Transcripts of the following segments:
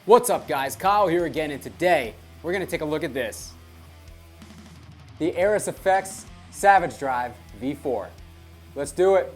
What's up guys, Kyle here again, and today we're going to take a look at this. The Airis Effects Savage Drive V4. Let's do it.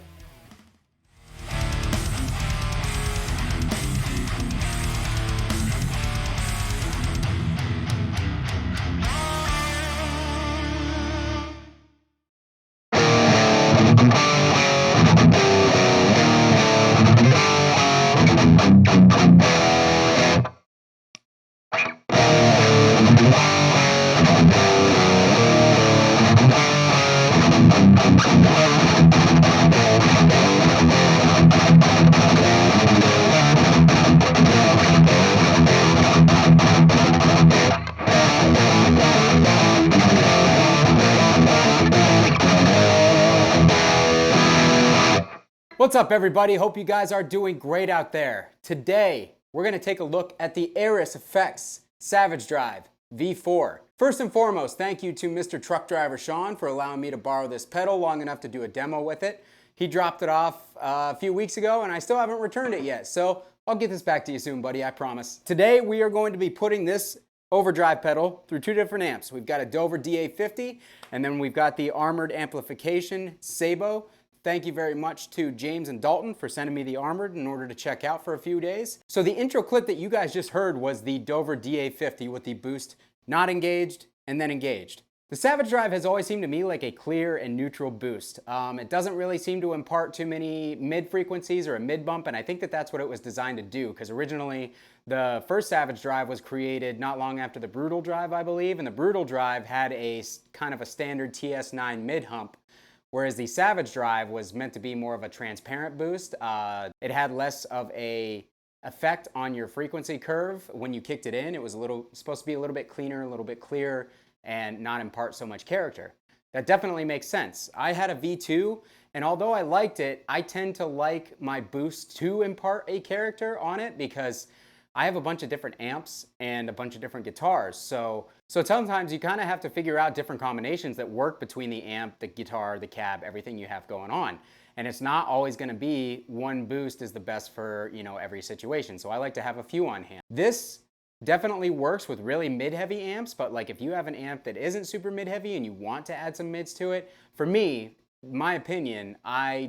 What's up everybody? Hope you guys are doing great out there. Today, we're gonna take a look at the Airis Effects Savage Drive V4. First and foremost, thank you to Mr. Truck Driver Sean for allowing me to borrow this pedal long enough to do a demo with it. He dropped it off a few weeks ago and I still haven't returned it yet, so I'll get this back to you soon, buddy, I promise. Today, we are going to be putting this overdrive pedal through two different amps. We've got a Dover DA50 and then we've got the armored amplification Sabo. Thank you very much to James and Dalton for sending me the armored in order to check out for a few days. So the intro clip that you guys just heard was the Dover DA50 with the boost not engaged and then engaged. The Savage Drive has always seemed to me like a clear and neutral boost. It doesn't really seem to impart too many mid frequencies or a mid bump, and I think that that's what it was designed to do, because originally the first Savage Drive was created not long after the Brutal Drive, I believe, and the Brutal Drive had a kind of a standard TS9 mid hump, whereas the Savage Drive was meant to be more of a transparent boost. It had less of a effect on your frequency curve when you kicked it in. It was supposed to be a little bit cleaner, a little bit clearer, and not impart so much character. That definitely makes sense. I had a V2, and although I liked it, I tend to like my boost to impart a character on it because I have a bunch of different amps and a bunch of different guitars. So sometimes you kind of have to figure out different combinations that work between the amp, the guitar, the cab, everything you have going on. And it's not always going to be one boost is the best for, you know, every situation. So I like to have a few on hand. This definitely works with really mid-heavy amps, but like if you have an amp that isn't super mid-heavy and you want to add some mids to it, for me, my opinion, I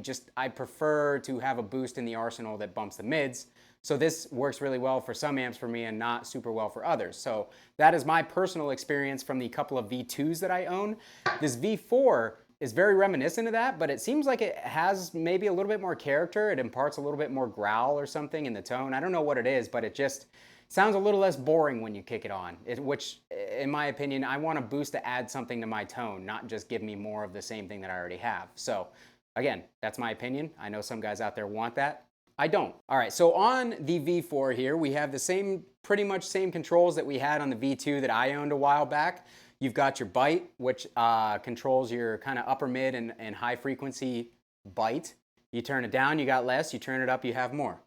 prefer to have a boost in the arsenal that bumps the mids. So this works really well for some amps for me and not super well for others. So that is my personal experience from the couple of V2s that I own. This V4 is very reminiscent of that, but it seems like it has maybe a little bit more character. It imparts a little bit more growl or something in the tone. I don't know what it is, but it just sounds a little less boring when you kick it on, which in my opinion, I want a boost to add something to my tone, not just give me more of the same thing that I already have. So again, that's my opinion. I know some guys out there want that. I don't. All right, so on the V4 here, we have the pretty much same controls that we had on the V2 that I owned a while back. You've got your bite, which controls your kind of upper mid and high frequency bite. You turn it down, you got less. You turn it up, you have more.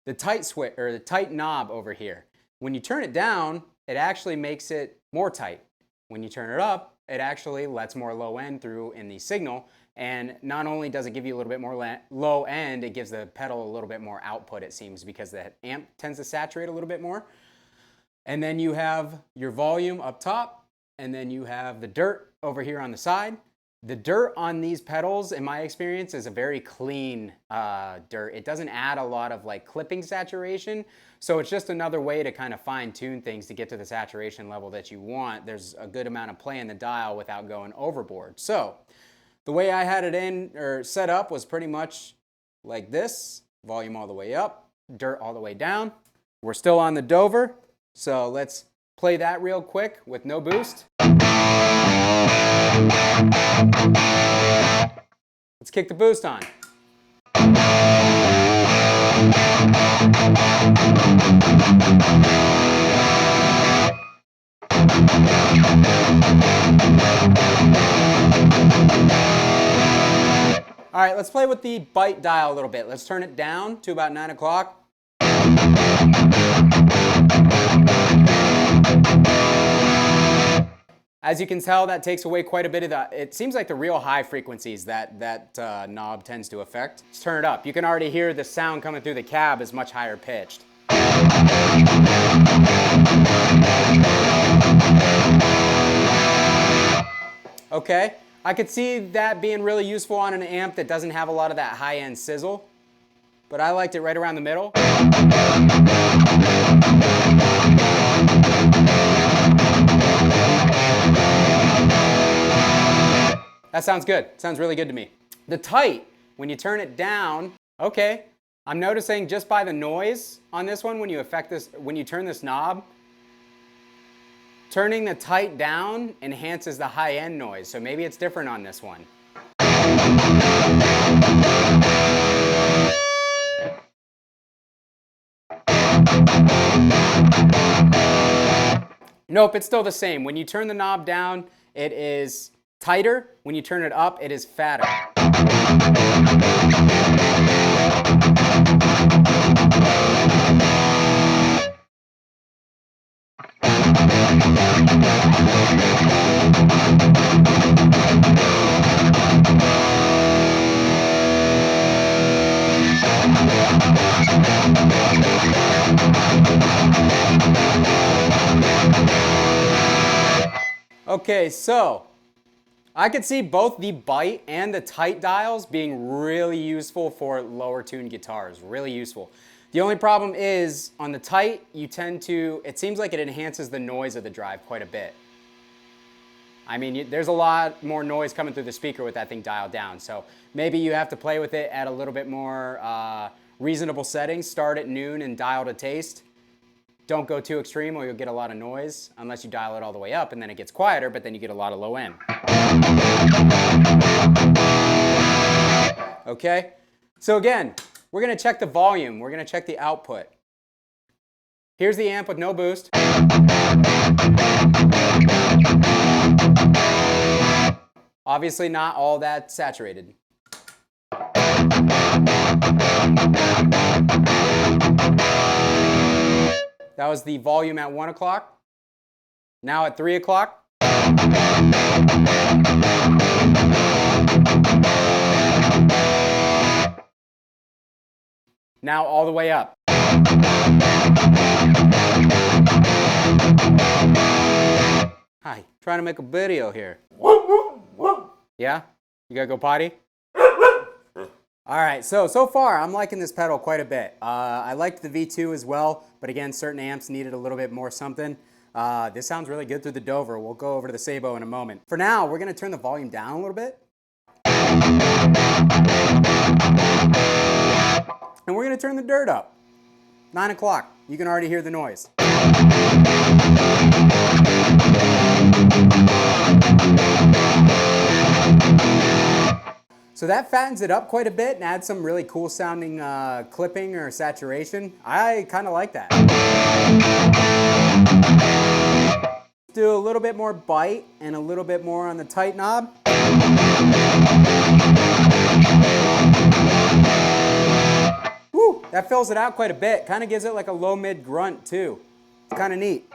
The tight switch or the tight knob over here. When you turn it down, it actually makes it more tight. When you turn it up, it actually lets more low end through in the signal. And not only does it give you a little bit more low end, it gives the pedal a little bit more output, it seems, because the amp tends to saturate a little bit more. And then you have your volume up top, and then you have the dirt over here on the side. The dirt on these pedals, in my experience, is a very clean dirt. It doesn't add a lot of like clipping saturation. So it's just another way to kind of fine tune things to get to the saturation level that you want. There's a good amount of play in the dial without going overboard. So the way I had it in or set up was pretty much like this. Volume all the way up, dirt all the way down. We're still on the Dover, so let's play that real quick with no boost. Let's kick the boost on. All right, let's play with the bite dial a little bit. Let's turn it down to about 9 o'clock. As you can tell, that takes away quite a bit of the, it seems like the real high frequencies that knob tends to affect. Let's turn it up. You can already hear the sound coming through the cab is much higher pitched. Okay, I could see that being really useful on an amp that doesn't have a lot of that high-end sizzle, but I liked it right around the middle. That sounds good. Sounds really good to me. The tight, when you turn it down, okay, I'm noticing just by the noise on this one, when you turn this knob, turning the tight down enhances the high-end noise, so maybe it's different on this one. Nope, it's still the same. When you turn the knob down, it is tighter. When you turn it up, it is fatter. Okay, so I could see both the bite and the tight dials being really useful for lower tuned guitars, really useful. The only problem is on the tight, it seems like it enhances the noise of the drive quite a bit. I mean, there's a lot more noise coming through the speaker with that thing dialed down, so maybe you have to play with it at a little bit more reasonable settings. Start at noon and dial to taste. Don't go too extreme or you'll get a lot of noise, unless you dial it all the way up and then it gets quieter, but then you get a lot of low end. Okay, so again, we're gonna check the volume, we're gonna check the output. Here's the amp with no boost. Obviously not all that saturated. That was the volume at 1 o'clock. Now at 3 o'clock. Now all the way up. Hi, trying to make a video here. Yeah? You gotta go potty? All right, so far I'm liking this pedal quite a bit. I liked the V2 as well, but again, certain amps needed a little bit more something. This sounds really good through the Dover. We'll go over to the Sabo in a moment. For now, we're gonna turn the volume down a little bit. And we're gonna turn the dirt up. 9 o'clock, you can already hear the noise. So that fattens it up quite a bit and adds some really cool sounding clipping or saturation. I kind of like that. Do a little bit more bite and a little bit more on the tight knob. Woo, that fills it out quite a bit. Kind of gives it like a low mid grunt too. It's kind of neat.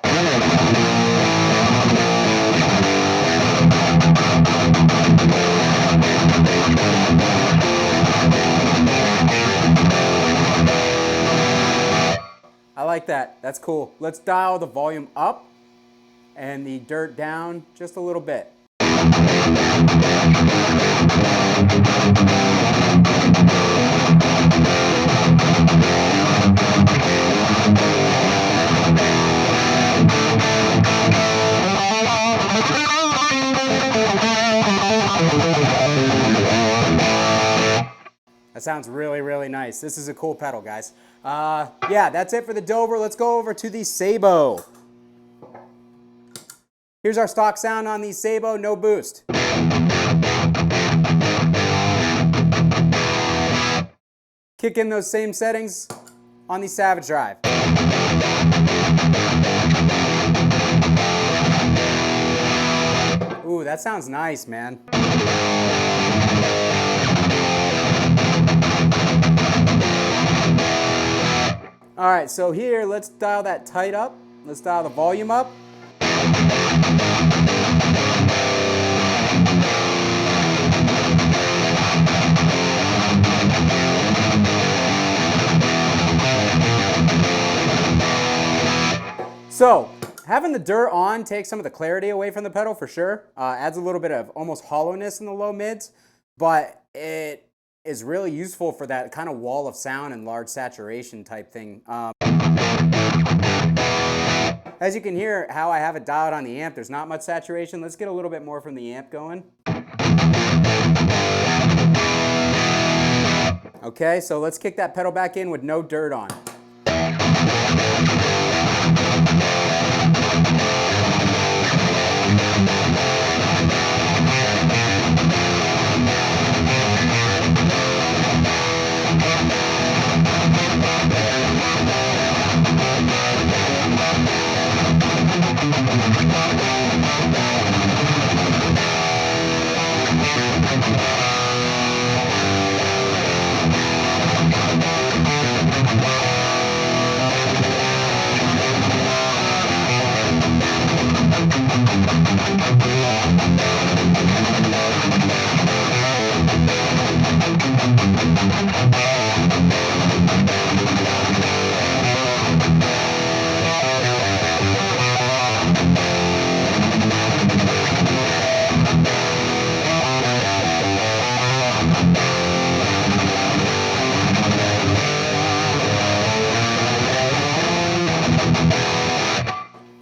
I like that. That's cool. Let's dial the volume up and the dirt down just a little bit. That sounds really, really nice. This is a cool pedal, guys. Yeah, that's it for the Dover. Let's go over to the Sabo. Here's our stock sound on the Sabo, no boost. Kick in those same settings on the Savage Drive. Ooh, that sounds nice, man. All right, so here, let's dial that tight up. Let's dial the volume up. So, Having the dirt on takes some of the clarity away from the pedal for sure. Adds a little bit of almost hollowness in the low mids, but it is really useful for that kind of wall of sound and large saturation type thing. As you can hear how I have it dialed on the amp, there's not much saturation. Let's get a little bit more from the amp going. Okay, so let's kick that pedal back in with no dirt on.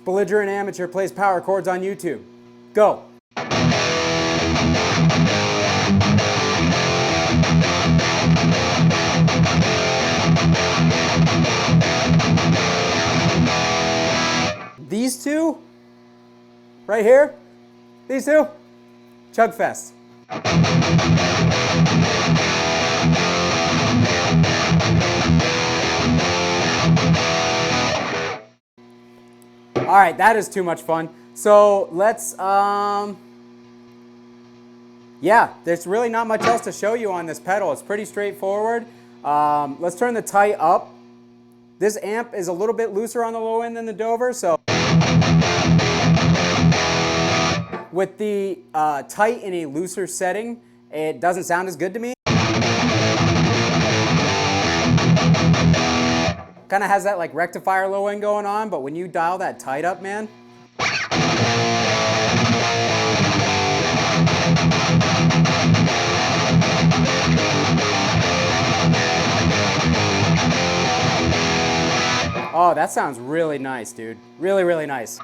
Belligerent Amateur plays power chords on YouTube. Go. These two, right here, these two, Chugfest. All right, that is too much fun. So let's, yeah, there's really not much else to show you on this pedal. It's pretty straightforward. Let's turn the tight up. This amp is a little bit looser on the low end than the Dover, so with the tight in a looser setting, it doesn't sound as good to me. Kind of has that like rectifier low end going on, but when you dial that tight up, man. Oh, that sounds really nice, dude. Really, really nice.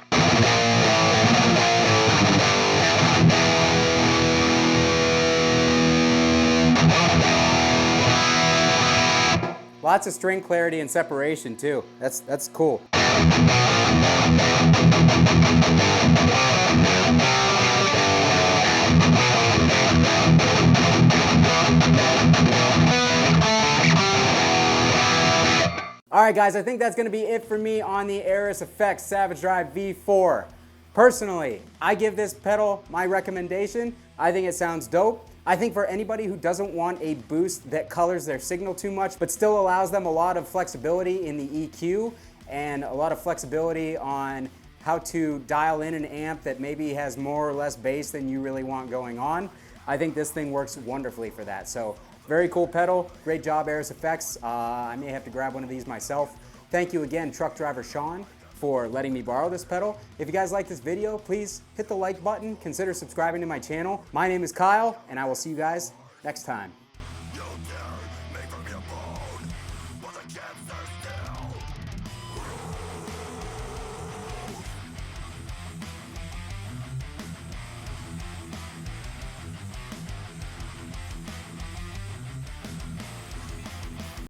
Lots of string clarity and separation too. That's cool. All right, guys, I think that's gonna be it for me on the Airis Effects Savage Drive V4. Personally, I give this pedal my recommendation. I think it sounds dope. I think for anybody who doesn't want a boost that colors their signal too much, but still allows them a lot of flexibility in the EQ and a lot of flexibility on how to dial in an amp that maybe has more or less bass than you really want going on, I think this thing works wonderfully for that. So very cool pedal. Great job, Airis Effects. I may have to grab one of these myself. Thank you again, truck driver Sean, for letting me borrow this pedal. If you guys like this video, please hit the like button, consider subscribing to my channel. My name is Kyle, and I will see you guys next time.